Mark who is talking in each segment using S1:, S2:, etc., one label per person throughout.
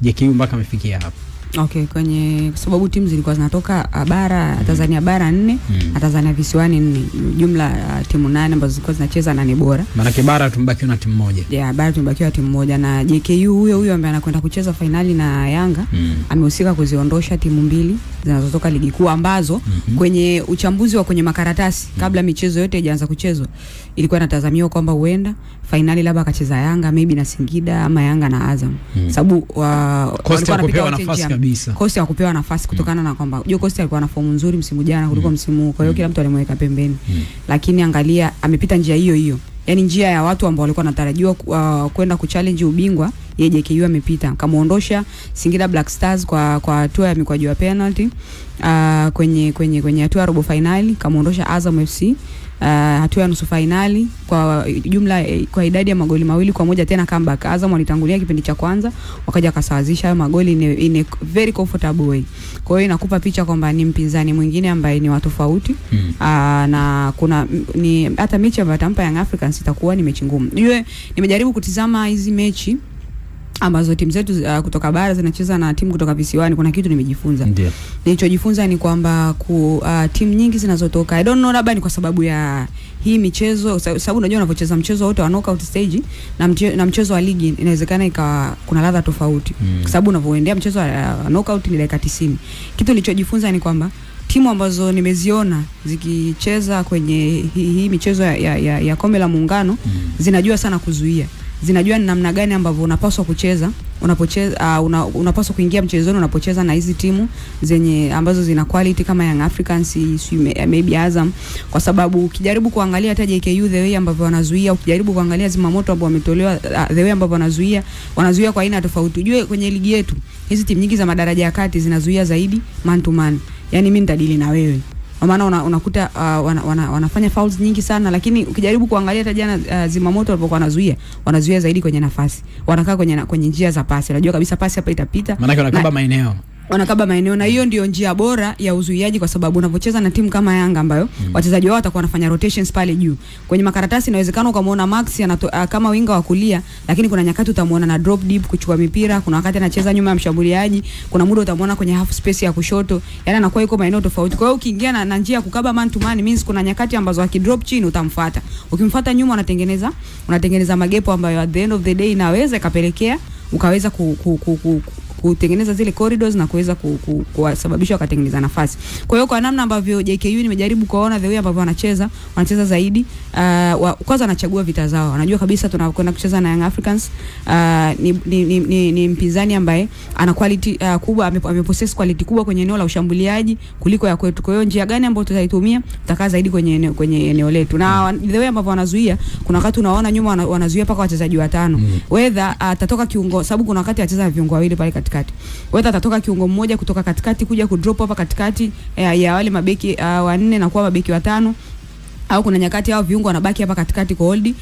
S1: JKU mpaka amefikia hapo?
S2: Okay, kwenye sababu timu zilikuwa zinatoka bara Tanzania bara 4 na Tanzania visiwani 4, jumla timu 8 ambazo zilikuwa zinacheza 8 bora.
S1: Maana bara tumebakiwa na timu moja.
S2: Yeah, bara tumebakiwa timu moja, na JKU huyo ambaye anakwenda kucheza finali na Yanga amehusika kuziondosha timu 2 zinazotoka ligi kuu ambazo kwenye uchambuzi wa kwenye makaratasi kabla michezo yote haijaanza kuchezwa ilikuwa inatazamiwa kwamba huenda finali labda akacheza Yanga maybe na Singida ama Yanga na Azam. Sababu
S1: walikuwa wanapewa nafasi kabisa.
S2: Costa hakupewa nafasi kutokana na kwamba Costa alikuwa na fomu nzuri msimu jana kuliko msimu huu. Kwa hiyo kila mtu alimweka pembeni. Lakini angalia amepita njia hiyo. Yaani njia ya watu ambao walikuwa wanatarajiwa kwenda kuchallenge ubingwa, yeye JKU amepita. Kamuondosha Singida Black Stars kwa hatua ya mikwaju ya penalty. Kwenye hatua ya robo finali kamuondosha Azam FC. Hatua ya nusu finali kwa jumla kwa idadi ya magoli 2-1 tena comeback. Azam walitangulia kipindi cha kwanza wakaja kasawazisha hayo magoli in a very comfortable way. Kwa hiyo inakupa picha kwamba ni mpinzani mwingine ambaye ni wa tofauti. Na kuna ni hata mechi ambayo atampa Young Africans itakuwa ni mechi ngumu. Nimejaribu kutizama hizi mechi ambazo timu zetu kutoka bara zinacheza na timu kutoka visiwani. Kuna kitu nimejifunza. Nilichojifunza ni kwamba timu nyingi zinazotoka, I don't know, labda ni kwa sababu ya hii michezo, sababu unajua unapocheza mchezo wote wa knockout stage na mchezo wa ligi inawezekana ikawa kuna ladha tofauti. Kwa sababu unapoendea mchezo wa knockout ni dakika 90. Kitu nilichojifunza ni kwamba timu ambazo nimeziona zikicheza kwenye hii michezo ya kombe la muungano zinajua sana kuzuia. Zinajua ni namna gani ambavyo unapaswa kucheza, unapaswa kuingia mchezoni unapocheza na hizi timu zenye ambazo zina quality kama Young Africans, maybe Azam, kwa sababu ukijaribu kuangalia hata JKU the way ambavyo wanazuia, ukijaribu kuangalia Zimamoto ambao wametolewa the way ambavyo wanazuia kwa aina tofauti. Ujue kwenye ligi yetu hizi timu nyingi za madaraja ya kati zinazuia zaidi man to man. Yaani mimi nitadili na wewe. Kwa maana unakuta wanafanya fouls nyingi sana, lakini ukijaribu kuangalia hata jana Zimamoto walipokuwa wanazuia zaidi kwenye nafasi. Wanakaa kwenye njia za pasi. Unajua kabisa pasi hapa itapita.
S1: Maana wanakaba maeneo.
S2: Wanakaba maeneo, na hiyo ndio njia bora ya uzuiaji, kwa sababu unapocheza na timu kama Yanga ambayo wachezaji wao watakuwa wanafanya rotations pale juu. Kwenye makaratasi inawezekana ukamuona Max kama winga wa kulia, lakini kuna nyakati utamuona na drop deep kuchukua mipira, kuna wakati anacheza nyuma ya mshambuliaji, kuna muda utamuona kwenye half space ya kushoto. Yaani anakuwa yuko maeneo tofauti. Kwa hiyo ukiingia na njia ya kukaba man to man means kuna nyakati ambazo akidrop chini utamfuata. Ukimfuata nyuma unatengeneza magepo ambayo at the end of the day inaweza ikapelekea ukaweza kutengeneza zile corridors na kuweza kuwasababisha wakatengeneza nafasi. Kwa hiyo kwa namna ambavyo JKU nimejaribu kuona the way ambavyo wanacheza zaidi, kwanza anachagua vita zao. Wanajua kabisa tunakwenda kucheza na Young Africans, ni mpinzani ambaye ana quality kubwa, amepossess quality kubwa kwenye eneo la ushambuliaji kuliko ya kwetu. Kwa hiyo njia gani ambayo tutaitumia tutakaa zaidi kwenye eneo letu. Na the way ambavyo wanazuia, kuna wakati unaona nyuma wanazuia paka wachezaji 5. Whether atatoka kiungo, sababu kuna wakati acheza viungo wawili pale katikati. Whether atatoka kiungo mmoja kutoka katikati kuja kudrop hapa katikati ya wale mabeki 4 na kuwa mabeki 5, au kuna nyakati hao viungo wanabaki hapa katikati kwa hold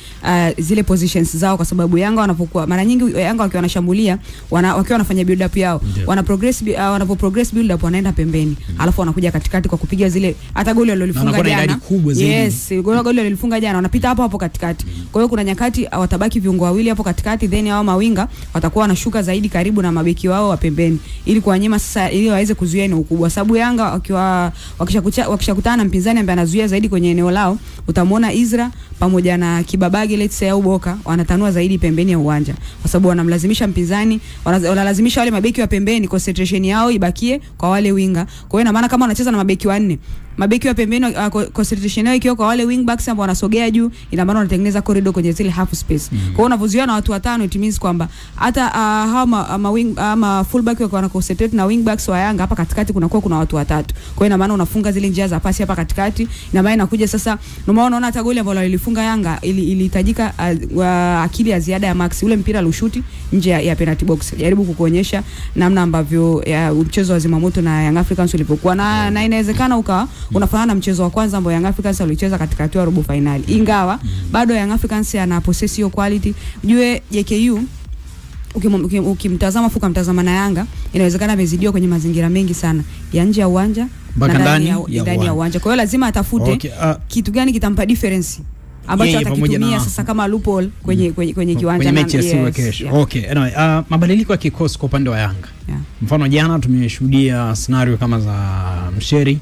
S2: zile positions zao, kwa sababu Yanga wanapokuwa mara nyingi Yanga wakiwa wanashambulia wakiwa wanafanya build up yao, wanapo progress build up wanaenda pembeni, alafu wanakuja katikati kwa kupiga zile hata goli walilofunga jana. Yes, goli walilofunga jana wanapita hapo katikati. Kwa hiyo kuna nyakati watabaki viungo wawili hapo katikati, then hao mawinga watakuwa wanashuka zaidi karibu na mabeki wao wa pembeni ili kuwanyima sasa, ili waweze kuzuia eneo kubwa, sababu Yanga wakishakutana na mpinzani ambaye anazuia zaidi kwenye eneo lao, utamuona Izra pamoja na Kibabage let's say au Boka wanatanua zaidi pembeni ya uwanja, kwa sababu wanamlazimisha mpinzani, wanalazimisha wale mabeki wa pembeni concentration yao ibakie kwa wale winga. Kwa hiyo ina maana kama wanacheza na mabeki 4, mabeki wa pembeni concentration yao ikiwa kwa wale wing backs ambao wanasogea juu, ina maana wanatengeneza corridor kwenye zile half space. Kwa hiyo unapozuia na watu 5 it means kwamba hata hawa wing ama full back wako wana concentrate na wing backs wa Yanga hapa katikati kuna watu 3. Kwa hiyo ina maana unafunga zile njia za pasi hapa katikati, na maana inakuja sasa unaona hata goli ambalo lilifunga Yanga ilihitajika akili ya ziada ya Max, ule mpira alishuti nje ya penalty box. Jaribu kukuonyesha namna ambavyo mchezo wa Zimamoto na Young Africans ulipokuwa na inawezekana unafanana na mchezo wa kwanza ambao Young Africans walicheza katika hatua ya robo finali, ingawa bado Young Africans ana possess hiyo quality. Jue JKU ukimtazama mtazama na Yanga, inawezekana amezidiwa kwenye mazingira mengi sana ya nje ya uwanja na ndani ya uwanja. Kwa hiyo lazima atafute kitu gani kitampa difference ambacho atakitumia sasa kama loophole kwenye kiwanja
S1: kwenye mechi ya kesho. Okay, anyway, mabadiliko ya kikosi kwa upande wa Yanga. Mfano jana tumeshuhudia scenario kama za Msheri.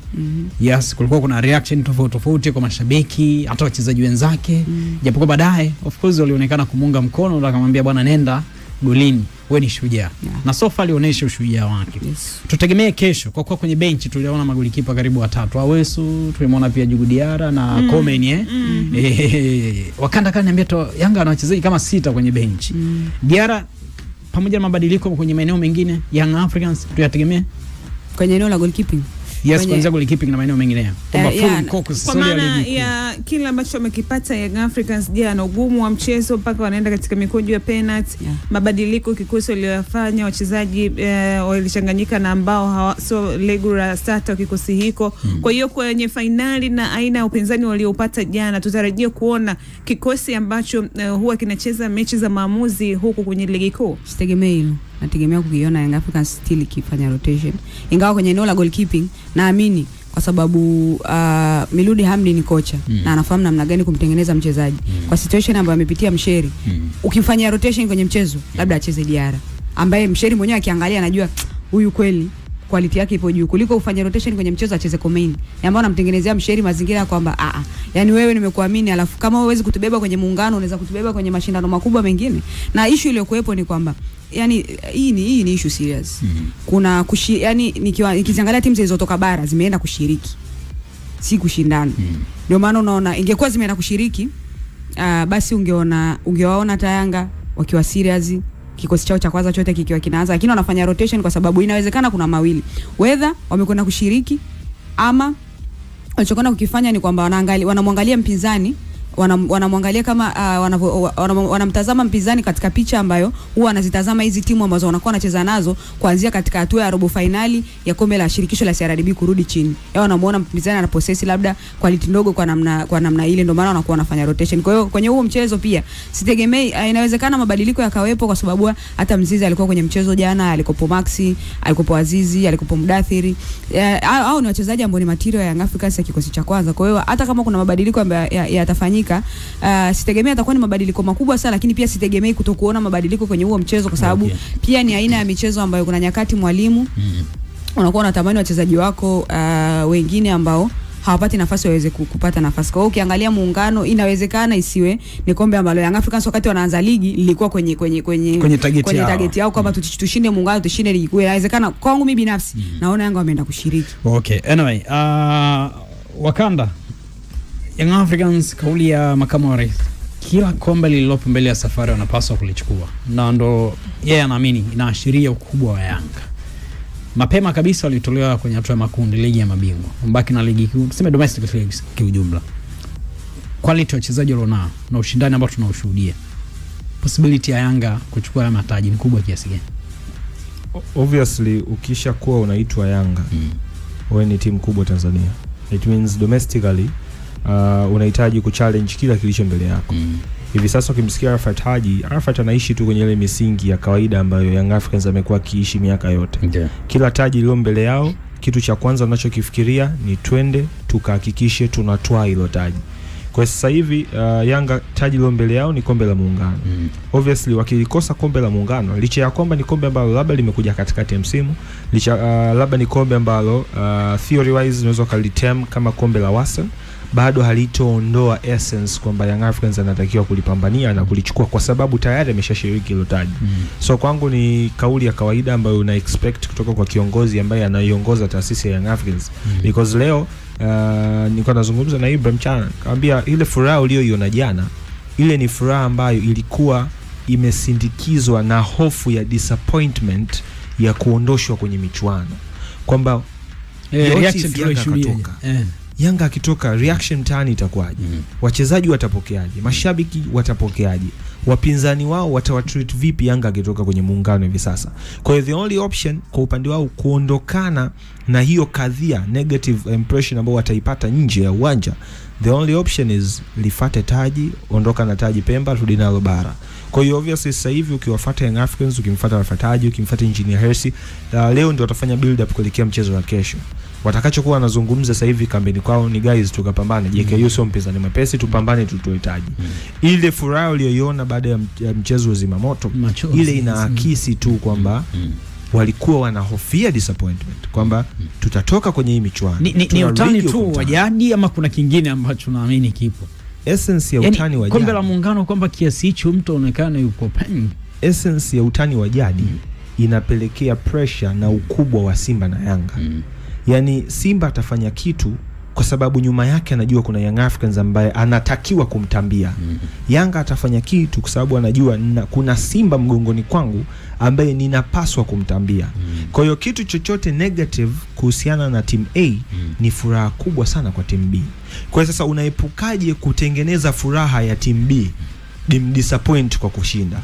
S1: Yes, kulikuwa kuna reaction tofauti kwa mashabiki, hata wachezaji wenzake. Japo kwa baadaye of course walionekana kumunga mkono na akamwambia bwana nenda golini, wewe ni shujaa. Na sofa alionyesha ushujaa wake. Tutegemee kesho kwa kuwa kwenye benchi tuliona magolikipa karibu 3. Awesu, tulimwona pia Djigui Diarra na Komen Wakanda kaniambia Yanga ana wachezaji kama 6 kwenye benchi. Diarra pamoja na mabadiliko kwenye maeneo mengine Young Africans tuyategemee
S2: kwenye eneo la goalkeeping.
S1: Yes, kwanza goalkeeping na maeneo mengine.
S3: Kwa maana ya kila ambacho wamekipata Young Africans na ugumu wa mchezo mpaka wanaenda katika mikojo ya penalty. Mabadiliko kikosi waliyofanya wachezaji walichanganyika na ambao so regular starter kikosi hiko. Kwa hiyo kwenye finali na aina ya upinzani waliopata jana tutarajia kuona kikosi ambacho huwa kinacheza mechi za maamuzi huku kwenye ligi kuu.
S2: Sitegemea hilo. Nategemea kukiona Young Africans still ikifanya rotation. Ingawa kwenye eneo la goalkeeping naamini kwa sababu Miludi Hamdi ni kocha na anafahamu namna gani kumtengeneza mchezaji. Kwa situation ambayo amepitia Msheri, ukimfanyia rotation kwenye mchezo, labda acheze Diarra, ambaye Msheri mwenyewe akiangalia anajua huyu kweli quality yake ipo juu, kuliko ufanye rotation kwenye mchezo acheze Komen, ambao anamtengenezea Msheri mazingira kwamba yani wewe nimekuamini, alafu kama wewe huwezi kutubeba kwenye muungano unaweza kutubeba kwenye mashindano makubwa mengine. Na issue ile kuepo ni kwamba yani hii ni issue serious. Kuna yani nikiangalia timu zilizotoka bara zimeenda kushiriki, si kushindana. Ndio maana unaona ingekuwa zimeenda kushiriki basi ungewaona Yanga wakiwa serious, kikosi chao cha kwanza chote kikiwa kinaanza, lakini wanafanya rotation kwa sababu inawezekana kuna mawili, whether wamekwenda kushiriki ama walichokwenda kukifanya ni kwamba wanamwangalia mpinzani, wanamwangalia kama wanamtazama mpinzani katika picha ambayo huwa anazitazama hizi timu ambazo wanakuwa wanacheza nazo kuanzia katika hatua ya robo finali ya kombe la shirikisho la CRDB kurudi chini. Yao wanamuona mpinzani ana possess labda quality ndogo kwa namna ile, ndio maana wanakuwa wanafanya rotation. Kwa hiyo kwenye huo mchezo pia sitegemei, inawezekana mabadiliko yakawepo kwa sababu hata Mzizi alikuwa kwenye mchezo jana, alikopo Maxi, alikopo Azizi, alikopo Mudathiri. Hao ni wachezaji ambao ni material ya Young Africans ya kikosi cha kwanza. Kwa hiyo hata kama kuna mabadiliko ambayo yatafanyika, sitegemea atakuwa ni mabadiliko makubwa sana, lakini pia sitegemei kutokuona mabadiliko kwenye huo mchezo kwa sababu pia ni aina ya michezo ambayo kuna nyakati mwalimu unakuwa unatamani wachezaji wako wengine ambao hawapati nafasi waweze kupata nafasi. Kwa hiyo ukiangalia muungano inawezekana isiwe ni kombe ambalo Young Africans wakati wanaanza ligi lilikuwa kwenye target yao kwamba tushinde muungano, tushinde ligi kuu. Inawezekana kwangu mimi binafsi naona Yanga wameenda kushiriki.
S1: Okay, anyway, Wakanda Young Africans, kauli ya makamu wa rais, kila kombe lililopo mbele ya safari wanapaswa kulichukua, na ndo yeye anaamini inaashiria ukubwa wa Yanga. Mapema kabisa walitolewa kwenye hatua ya makundi ligi ya mabingwa, mbaki na ligi kuu, tuseme domestic leagues kwa ujumla. Quality ya wachezaji walionao na ushindani ambao tunaushuhudia, possibility ya Yanga kuchukua haya mataji ni kubwa kiasi gani?
S4: Obviously ukisha kuwa unaitwa Yanga, wewe ni timu kubwa Tanzania. It means domestically unahitaji kuchallenge kila kilicho mbele yako. Hivi sasa ukimsikia Arafat anaishi tu kwenye ile misingi ya kawaida ambayo Young Africans amekuwa kiishi miaka yote. Kila taji lilo mbele yao, kitu cha kwanza wanachokifikiria ni twende tukahakikishe tunatoa hilo taji. Kwa sasa hivi Yanga taji lilo mbele yao ni kombe la muungano. Obviously wakilikosa kombe la muungano, licha ya kwamba ni kombe ambalo labda limekuja katikati ya msimu, licha labda ni kombe ambalo theory wise unaweza kalitem kama kombe la wastani, bado halitoondoa essence kwamba Young Africans anatakiwa kulipambania na kulichukua kwa sababu tayari ameshashiriki hilo taji. So kwangu ni kauli ya kawaida ambayo una expect kutoka kwa kiongozi ambaye anaiongoza taasisi ya Young Africans. Because leo nilikuwa nazungumza na Ibrahim Chana, akamwambia ile furaha uliyoiona jana, ile ni furaha ambayo ilikuwa imesindikizwa na hofu ya disappointment ya kuondoshwa kwenye michuano, kwamba
S1: reaction tuliyoshuhudia
S4: Yanga akitoka reaction mtaani itakuwaje? Wachezaji watapokeaje? Mashabiki watapokeaje? Wapinzani wao watawatreat vipi Yanga akitoka kwenye muungano hivi sasa? Kwa hiyo the only option kwa upande wao kuondokana na hiyo kadhia negative impression ambayo wataipata nje ya uwanja, the only option is lifate taji, ondoka na taji Pemba, rudi nalo bara. Kwa hiyo obviously sasa hivi ukiwafuata Young Africans, ukimfuata Rafataji, ukimfuata Engineer Hersi, leo ndio watafanya build up kuelekea mchezo wa kesho. Watakachokuwa wanazungumza sasa hivi kampeni kwao ni guys tukapambane, JKU sio mpinzani mwepesi, tupambane tutohitaji. Ile furaha uliyoiona baada ya mchezo wa zimamoto ile inaakisi tu kwamba walikuwa wanahofia disappointment kwamba tutatoka kwenye hii michuano.
S1: Ni utani tu wa jadi ama kuna kingine ambacho naamini kipo?
S4: Essence ya utani wa jadi.
S1: Kombe la Muungano kwamba kiasi hicho mtu anaonekana yuko pen.
S4: Essence ya utani wa jadi inapelekea pressure na ukubwa wa Simba na Yanga. Yani Simba atafanya kitu kwa sababu nyuma yake anajua kuna Young Africans ambaye anatakiwa kumtambia. Yanga atafanya kitu kwa sababu anajua kuna Simba mgongoni kwangu ambaye ninapaswa kumtambia. Kwa hiyo kitu chochote negative kuhusiana na team A ni furaha kubwa sana kwa team B. Kwa hiyo sasa unaepukaje kutengeneza furaha ya team B disappoint kwa kushinda?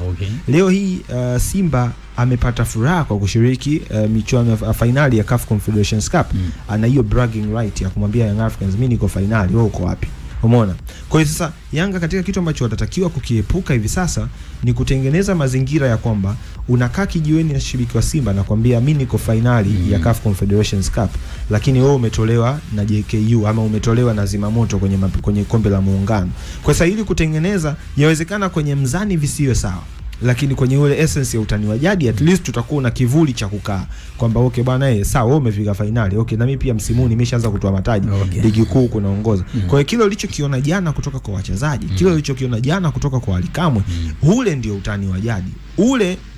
S4: Leo hii Simba amepata furaha kwa kushiriki michuano ya finali ya CAF Confederations Cup. Ana hiyo bragging right ya kumwambia Young Africans mimi niko finali, wewe uko wapi? Umeona? Kwa hiyo sasa Yanga katika kitu ambacho watatakiwa kukiepuka hivi sasa ni kutengeneza mazingira ya kwamba unakaa kijiweni na shabiki wa Simba na kwambia mimi niko finali ya CAF Confederations Cup, lakini wewe umetolewa na JKU ama umetolewa na Zimamoto kwenye kombe la Muungano. Kwa sasa ili kutengeneza yawezekana kwenye mzani visiwe sawa, lakini kwenye ule essence ya utani wa jadi at least tutakuwa na kivuli cha kukaa kwamba okay bwana sawa wewe umefika finali, okay na mimi pia msimu nimeshaanza kutoa mataji, ligi kuu kunaongoza. Kwa hiyo kile ulichokiona jana kutoka kwa wachezaji, kile ulichokiona jana kutoka kwa Alikamwe, ule ndio utani wa jadi.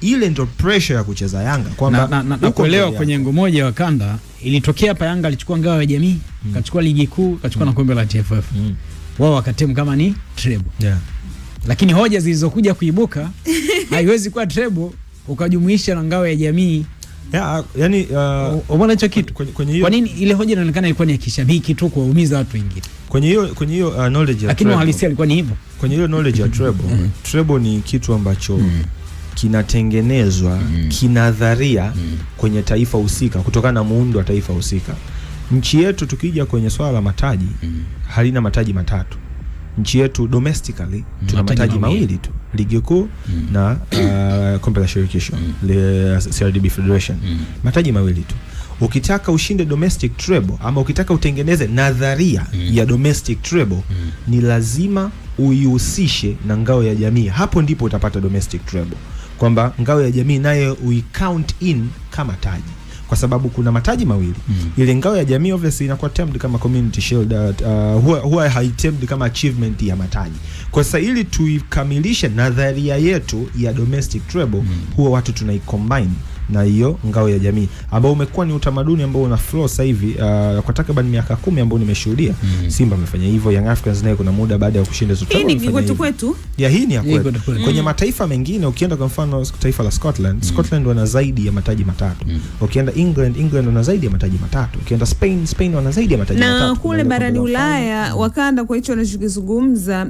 S4: Ile ndio pressure ya kucheza Yanga kwamba
S1: na kuelewa kwenye ngo moja wa kanda ilitokea hapa Yanga alichukua ngao ya jamii, kachukua ligi kuu, kachukua na kombe la TFF. Wao wakatemu kama ni treble. Lakini hoja zilizokuja kuibuka haiwezi kuwa treble ukajumuisha na ngao ya jamii.
S4: Yani
S1: umeona hicho kitu? Kwa nini ile hoja inaonekana ilikuwa ni ya kishabiki tu kuwaumiza watu wengine?
S4: Kwenye hiyo knowledge ya
S1: lakini uhalisia alikuwa ni hivyo.
S4: Kwenye hiyo knowledge ya treble, treble ni kitu ambacho kinatengenezwa kinadharia kwenye taifa husika kutokana na muundo wa taifa husika. Nchi yetu tukija kwenye swala la mataji halina mataji matatu. Nchi yetu domestically tuna mataji mawili tu, ligi kuu na kombe la shirikisho le CRDB Federation. Mataji mawili tu. Ukitaka ushinde domestic treble ama ukitaka utengeneze nadharia ya domestic treble ni lazima uihusishe na ngao ya jamii. Hapo ndipo utapata domestic treble, kwamba ngao ya jamii naye uicount in kama taji, kwa sababu kuna mataji mawili. Ile ngao ya jamii obviously inakuwa termed kama community shield, huwa haitermed kama achievement ya mataji. Kwa sasa ili tuikamilishe nadharia yetu ya domestic treble, huwa watu tunaicombine na hiyo ngao ya jamii, ambao umekuwa ni utamaduni ambao una flow sasa hivi kwa takriban miaka 10 ambao nimeshuhudia. Simba amefanya hivyo, Young Africans naye kuna muda baada ya kushinda zote.
S3: Hii ni kwetu.
S4: Hii ni ya kwetu. Kwenye mataifa mengine ukienda kwa mfano taifa la Scotland wana zaidi ya mataji matatu. Ukienda England wana zaidi ya mataji matatu. Ukienda Spain wana zaidi ya mataji matatu.
S3: Na kule barani Ulaya wakaenda kwa hicho wanachokizungumza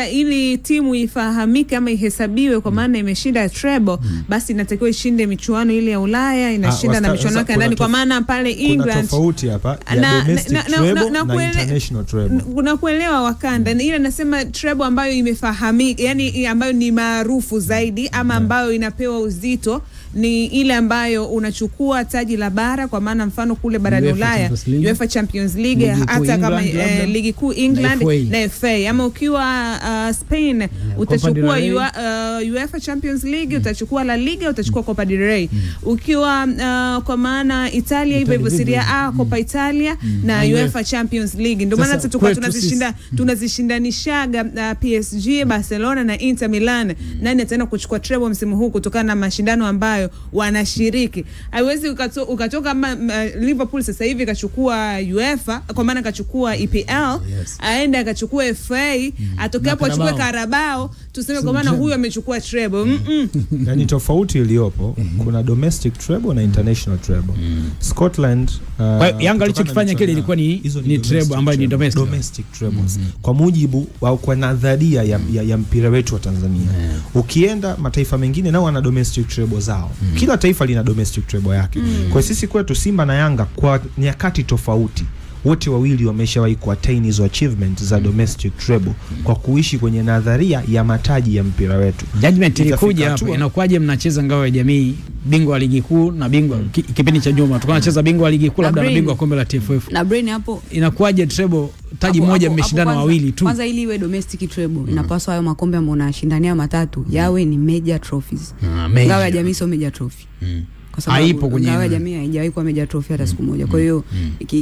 S3: ili timu ifahamike ama ihesabiwe kwa maana imeshinda treble, basi inatakiwa ishinde michuano ile ya Ulaya, inashinda na michuano yake ndani, kwa maana pale England
S4: kuna tofauti hapa ya domestic treble na international treble.
S3: Kuna kuelewa wakanda ile nasema treble ambayo imefahamika, yani ambayo ni maarufu zaidi ama ambayo inapewa uzito ni ile ambayo unachukua taji la bara, kwa maana mfano kule barani Ulaya UEFA Champions League, hata kama ligi kuu England na FA. Ama ukiwa Spain utachukua UEFA Champions League, utachukua La Liga, utachukua Copa del Rey. Ukiwa kwa maana Italia hivyo Serie A, Copa Italia na UEFA Champions League. Ndio maana tutakuwa tunazishindanishaga PSG, Barcelona na Inter Milan. Nani ataenda kuchukua treble msimu huu kutokana na mashindano ambayo wanashiriki. Haiwezi ukatoka kama Liverpool sasa hivi kachukua UEFA, kwa maana kachukua EPL, aende akachukua FA, atoke hapo achukue Carabao, tuseme kwa maana huyu amechukua treble.
S4: Yani tofauti iliyopo kuna domestic treble na international treble. Scotland
S1: Yanga alichokifanya kile ilikuwa ni treble ambayo ni
S4: domestic trebles. Kwa mujibu au kwa nadharia ya mpira wetu wa Tanzania. Ukienda mataifa mengine nao wana domestic treble zao. Kila taifa lina domestic treble yake. Kwa sisi kwetu Simba na Yanga kwa nyakati tofauti wote wawili wameshawahi kuattain hizo achievement za domestic treble kwa kuishi kwenye nadharia ya mataji ya mpira wetu.
S1: Judgment ilikuja hapo, inakuwaje mnacheza ngao ya jamii, bingwa wa ligi kuu na bingwa kipindi cha nyuma tulikuwa tunacheza bingwa wa ligi kuu labda na bingwa wa kombe la TFF.
S2: Na brain hapo
S1: inakuwaje treble taji moja mmeshindana wawili tu?
S2: Kwanza ili iwe domestic treble inapaswa hayo makombe ambayo mnashindania matatu yawe ni major trophies. Ngao ya jamii sio major trophy. Kwa sababu ngao ya jamii haijawahi kuwa major trophy hata siku moja. Kwa hiyo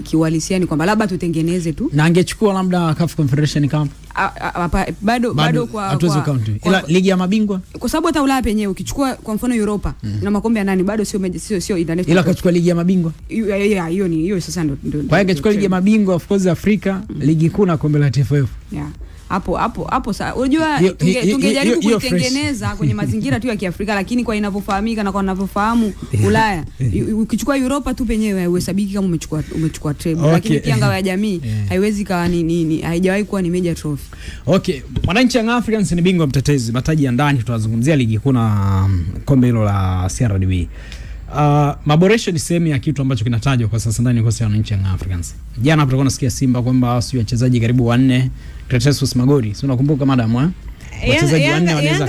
S2: kiuhalisia ni kwamba labda tutengeneze tu.
S1: Na angechukua labda CAF Confederation Cup.
S2: Bado kwa
S1: ila ligi ya mabingwa,
S2: kwa sababu hata Ulaya penyewe ukichukua kwa mfano Europa na makombe ya nani bado sio international,
S1: ila akachukua ligi ya mabingwa
S2: hiyo sasa ndio.
S1: Kwa hiyo akachukua ligi ya mabingwa, of course Afrika, ligi kuu na kombe la TFF.
S2: Hapo sasa unajua tungejaribu kuitengeneza kwenye mazingira tu ya Kiafrika, lakini kwa inavyofahamika na kwa ninavyofahamu Ulaya ukichukua Europa tu penyewe haihesabiki kama umechukua treble. Lakini pia ngao ya jamii haiwezi kawa ni haijawahi kuwa ni major trophy.
S1: Okay, Mwananchi Young Africans ni bingwa mtetezi mataji ya ndani, tunazungumzia ligi kuu na kombe hilo la CRDB. Maboresho ni sehemu ya kitu ambacho kinatajwa kwa sasa ndani kwa Mwananchi Young Africans. Jana tulikuwa nasikia Simba kwamba sio wachezaji karibu 4, Cretesus Magori, si unakumbuka madam wachezaji 4 wanaweza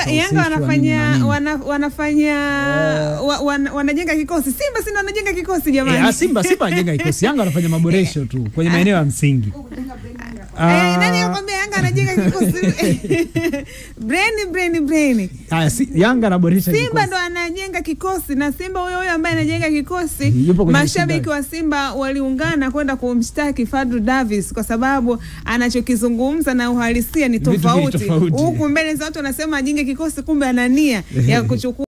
S3: wanajenga kikosi. Simba si wanajenga kikosi jamani.
S1: Simba anajenga kikosi, Yanga anafanya maboresho tu kwenye maeneo ya msingi.
S3: Nani anakuambia Yanga anajenga kikosi? Brain.
S1: Yanga anaboresha kikosi.
S3: Simba ndo anajenga kikosi, na Simba huyo ambaye anajenga kikosi, mashabiki wa Simba waliungana kwenda kumshtaki Fadlu Davis kwa sababu anachokizungumza na uhalisia ni tofauti. Huku mbele za watu wanasema ajenge kikosi, kumbe ana nia ya kuchukua